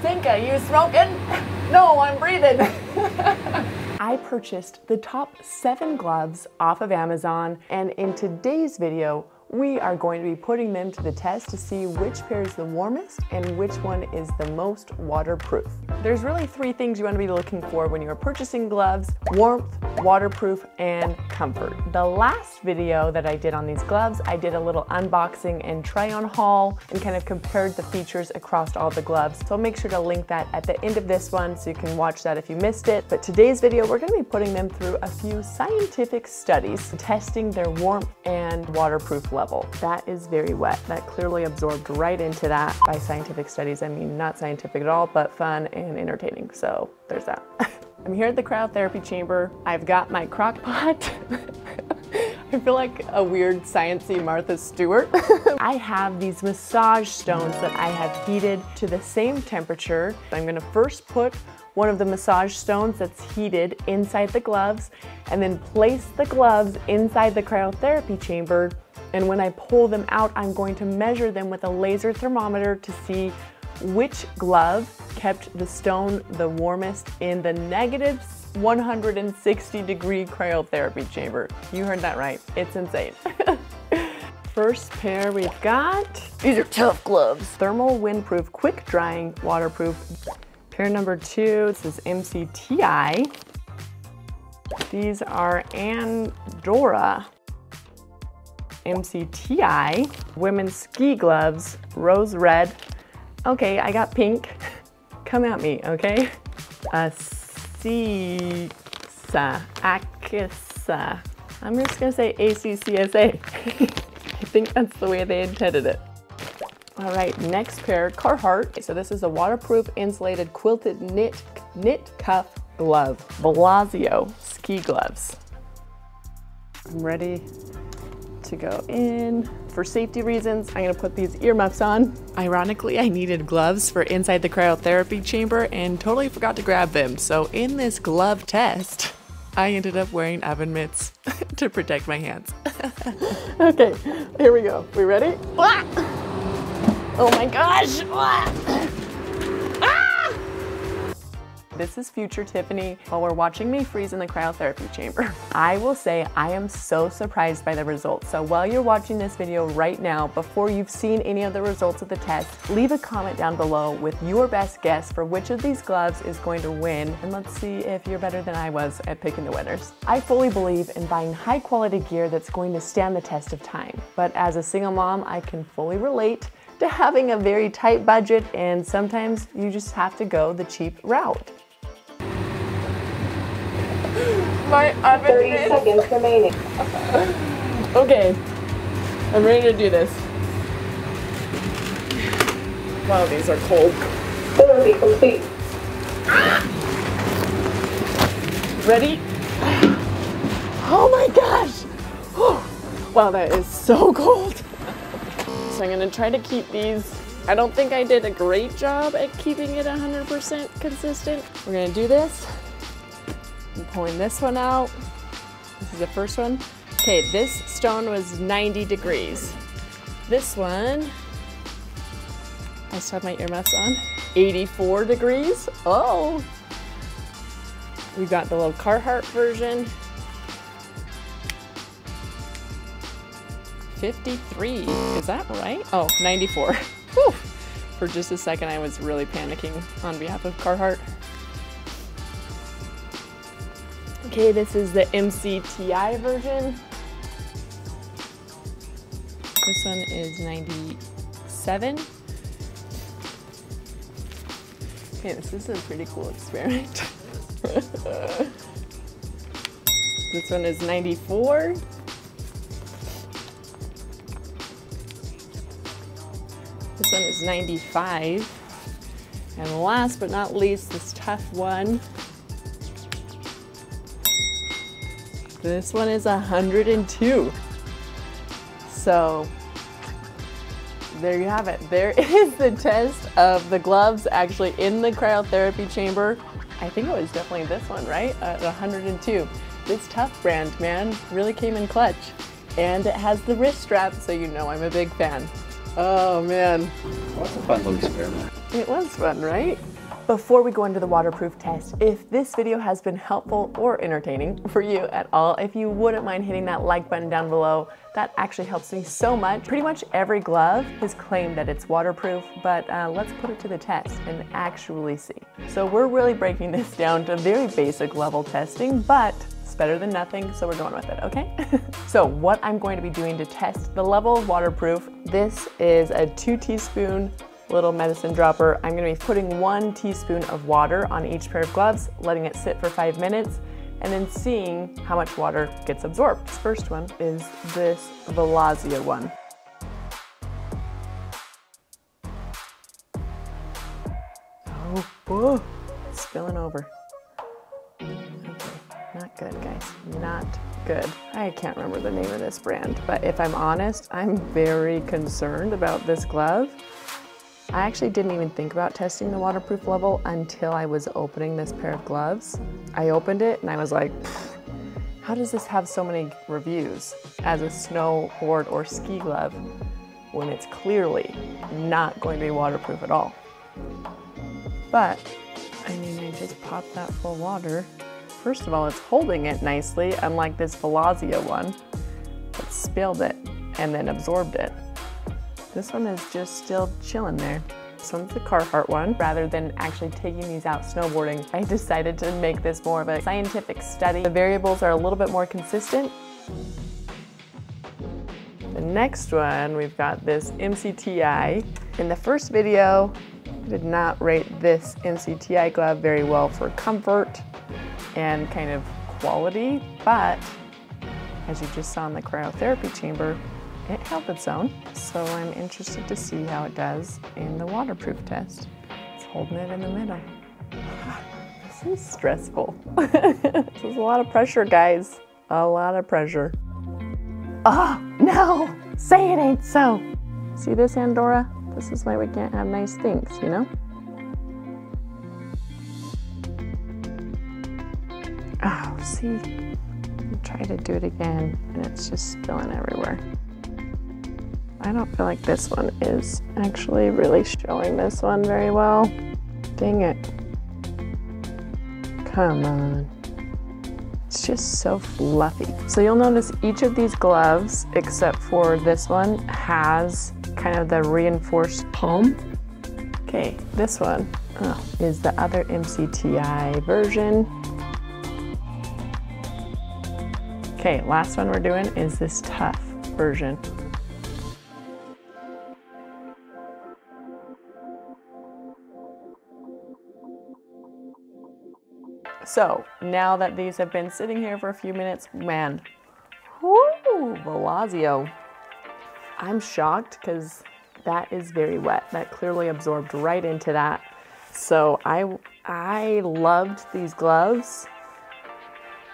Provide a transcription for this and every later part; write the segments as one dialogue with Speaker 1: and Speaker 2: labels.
Speaker 1: Finka, you smoking? No, I'm breathing. I purchased the top 7 gloves off of Amazon, and in today's video, we are going to be putting them to the test to see which pair is the warmest and which one is the most waterproof. There's really 3 things you want to be looking for when you are purchasing gloves: warmth, waterproof, and comfort. The last video that I did on these gloves, I did a little unboxing and try on haul and kind of compared the features across all the gloves. So I'll make sure to link that at the end of this one so you can watch that if you missed it. But today's video, we're going to be putting them through a few scientific studies testing their warmth and waterproof level. That is very wet. That clearly absorbed right into that. By scientific studies, I mean not scientific at all, but fun and entertaining. So there's that. I'm here at the cryotherapy chamber. I've got my crock pot. I feel like a weird sciencey Martha Stewart. I have these massage stones that I have heated to the same temperature. I'm gonna first put one of the massage stones that's heated inside the gloves and then place the gloves inside the cryotherapy chamber. And when I pull them out, I'm going to measure them with a laser thermometer to see which glove kept the stone the warmest in the negative 160-degree cryotherapy chamber. You heard that right. It's insane. First pair we've got, these are tough gloves. Thermal windproof, quick drying, waterproof. Pair number 2, this is MCTi. These are ANDORRA. MCTi, women's ski gloves, rose red. Okay, I got pink. Come at me, okay? Akisa. I'm just gonna say ACCSA. I think that's the way they intended it. All right, next pair, Carhartt. So this is a waterproof, insulated, quilted knit cuff glove. VELAZZIO ski gloves. I'm ready to go in. For safety reasons, I'm gonna put these earmuffs on. Ironically, I needed gloves for inside the cryotherapy chamber and totally forgot to grab them. So in this glove test, I ended up wearing oven mitts to protect my hands. Okay, here we go. We ready? Oh my gosh! This is future Tiffany while we're watching me freeze in the cryotherapy chamber. I will say I am so surprised by the results. So while you're watching this video right now, before you've seen any of the results of the test, leave a comment down below with your best guess for which of these gloves is going to win. And let's see if you're better than I was at picking the winners. I fully believe in buying high quality gear that's going to stand the test of time. But as a single mom, I can fully relate to having a very tight budget, and sometimes you just have to go the cheap route. My oven
Speaker 2: 30 seconds remaining.
Speaker 1: Okay, I'm ready to do this. Wow, these are cold.
Speaker 2: Therapy complete.
Speaker 1: Ready? Oh my gosh! Wow, that is so cold. So I'm gonna try to keep these. I don't think I did a great job at keeping it 100% consistent. We're gonna do this. I'm pulling this one out. This is the first one. Okay, this stone was 90 degrees. This one, I still have my earmuffs on, 84 degrees. Oh! We've got the little Carhartt version. 53, is that right? Oh, 94. Whew. For just a second, I was really panicking on behalf of Carhartt. Okay, this is the MCTi version. This one is 97. Okay, this is a pretty cool experiment. This one is 94. This one is 95. And last but not least, this tough one. This one is 102. So there you have it. There is the test of the gloves actually in the cryotherapy chamber. I think it was definitely this one, right? At 102. This Tough brand, man, really came in clutch. And it has the wrist strap, so you know I'm a big fan. Oh man.
Speaker 3: That's a fun little experiment.
Speaker 1: It was fun, right? Before we go into the waterproof test, if this video has been helpful or entertaining for you at all, if you wouldn't mind hitting that like button down below, that actually helps me so much. Pretty much every glove has claimed that it's waterproof, but let's put it to the test and actually see. So we're really breaking this down to very basic level testing, but it's better than nothing, so we're going with it, okay? So what I'm going to be doing to test the level of waterproof, this is a 2 teaspoon little medicine dropper. I'm gonna be putting 1 teaspoon of water on each pair of gloves, letting it sit for 5 minutes, and then seeing how much water gets absorbed. This first one is this VELAZZIO one. Oh, it's spilling over. Okay, not good, guys, not good. I can't remember the name of this brand, but if I'm honest, I'm very concerned about this glove. I actually didn't even think about testing the waterproof level until I was opening this pair of gloves. I opened it and I was like, how does this have so many reviews as a snowboard or ski glove when it's clearly not going to be waterproof at all? But, I mean, I just popped that full of water. First of all, it's holding it nicely, unlike this VELAZZIO one that spilled it and then absorbed it. This one is just still chilling there. This one's the Carhartt one. Rather than actually taking these out snowboarding, I decided to make this more of a scientific study. The variables are a little bit more consistent. The next one, we've got this MCTi. In the first video, I did not rate this MCTi glove very well for comfort and kind of quality, but as you just saw in the cryotherapy chamber, it held its own. So I'm interested to see how it does in the waterproof test. It's holding it in the middle. This is stressful. This is a lot of pressure, guys. A lot of pressure. Oh, no, say it ain't so. See this, ANDORRA? This is why we can't have nice things, you know? Oh, see, try to do it again and it's just spilling everywhere. I don't feel like this one is actually really showing this one very well. Dang it. Come on. It's just so fluffy. So you'll notice each of these gloves, except for this one, has kind of the reinforced palm. Okay, this one is the other MCTi version. Okay, last one we're doing is this tough version. So now that these have been sitting here for a few minutes, man, whoo, VELAZZIO. I'm shocked because that is very wet. That clearly absorbed right into that. So I loved these gloves.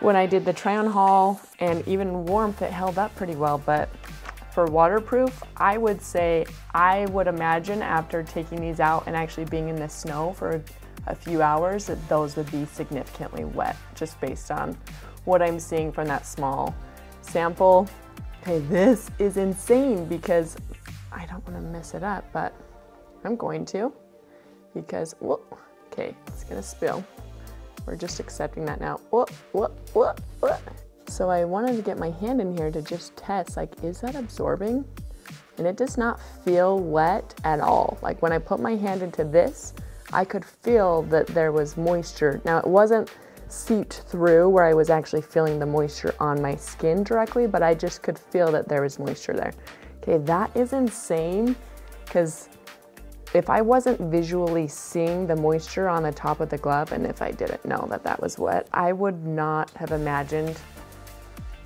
Speaker 1: When I did the try-on haul and even warmth, it held up pretty well, but for waterproof, I would say, I would imagine after taking these out and actually being in the snow for a few hours, that those would be significantly wet, just based on what I'm seeing from that small sample. Okay, this is insane because I don't want to mess it up, but I'm going to, because, whoop, okay, it's gonna spill. We're just accepting that now. Whoop, whoop, whoop, whoop. So I wanted to get my hand in here to just test, like, is that absorbing? And it does not feel wet at all. Like when I put my hand into this, I could feel that there was moisture. Now it wasn't seeped through where I was actually feeling the moisture on my skin directly, but I just could feel that there was moisture there. Okay, that is insane, because if I wasn't visually seeing the moisture on the top of the glove, and if I didn't know that that was wet, I would not have imagined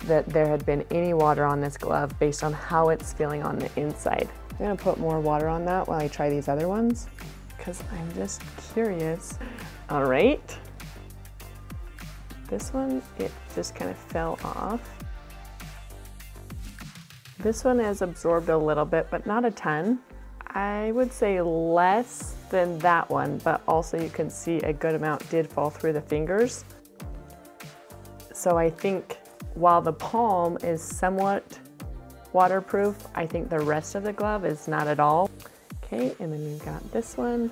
Speaker 1: that there had been any water on this glove based on how it's feeling on the inside. I'm gonna put more water on that while I try these other ones, because I'm just curious. All right. This one, it just kind of fell off. This one has absorbed a little bit, but not a ton. I would say less than that one, but also you can see a good amount did fall through the fingers. So I think while the palm is somewhat waterproof, I think the rest of the glove is not at all. Okay, and then we've got this one.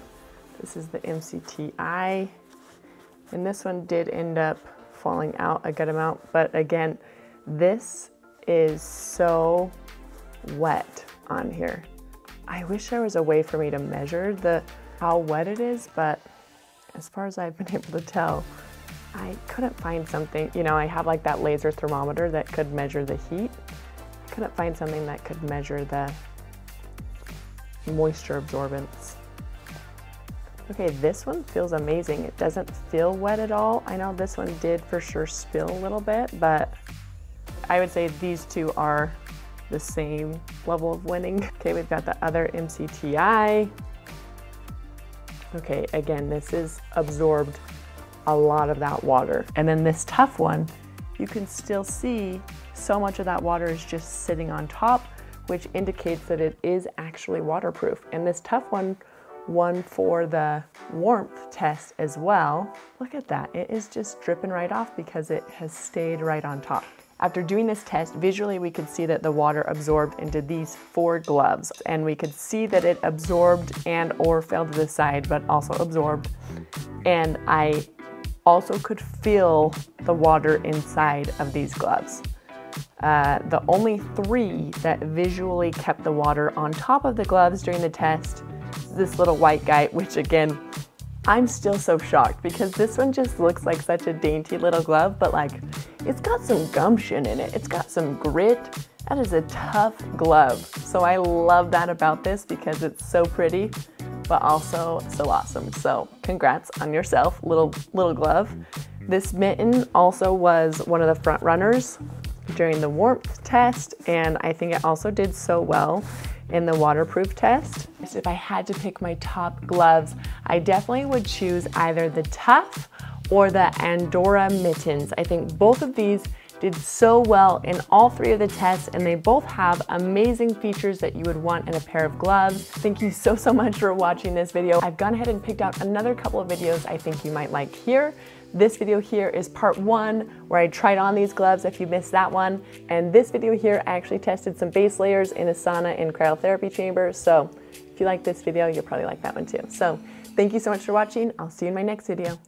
Speaker 1: This is the MCTi. And this one did end up falling out a good amount. But again, this is so wet on here. I wish there was a way for me to measure how wet it is, but as far as I've been able to tell, I couldn't find something. You know, I have like that laser thermometer that could measure the heat. I couldn't find something that could measure the moisture absorbance. Okay, this one feels amazing. It doesn't feel wet at all. I know this one did for sure spill a little bit, but I would say these two are the same level of winning. Okay, we've got the other MCTi. Okay, again, this is absorbed a lot of that water. And then this tough one, you can still see so much of that water is just sitting on top, which indicates that it is actually waterproof. And this tough one won for the warmth test as well. Look at that, it is just dripping right off because it has stayed right on top. After doing this test, visually we could see that the water absorbed into these 4 gloves, and we could see that it absorbed and or fell to the side, but also absorbed. And I also could feel the water inside of these gloves. The only 3 that visually kept the water on top of the gloves during the test, this little white guy, which again, I'm still so shocked because this one just looks like such a dainty little glove, but like it's got some gumption in it. It's got some grit. That is a tough glove. So I love that about this because it's so pretty, but also so awesome. So congrats on yourself, little glove. This mitten also was one of the front runners during the warmth test, and I think it also did so well in the waterproof test. If I had to pick my top gloves, I definitely would choose either the Tough or the ANDORRA mittens. I think both of these did so well in all 3 of the tests, and they both have amazing features that you would want in a pair of gloves. Thank you so much for watching this video. I've gone ahead and picked out another couple of videos I think you might like here. This video here is part 1 where I tried on these gloves if you missed that one. And this video here, I actually tested some base layers in a sauna and cryotherapy chamber. So if you like this video, you'll probably like that one too. So thank you so much for watching. I'll see you in my next video.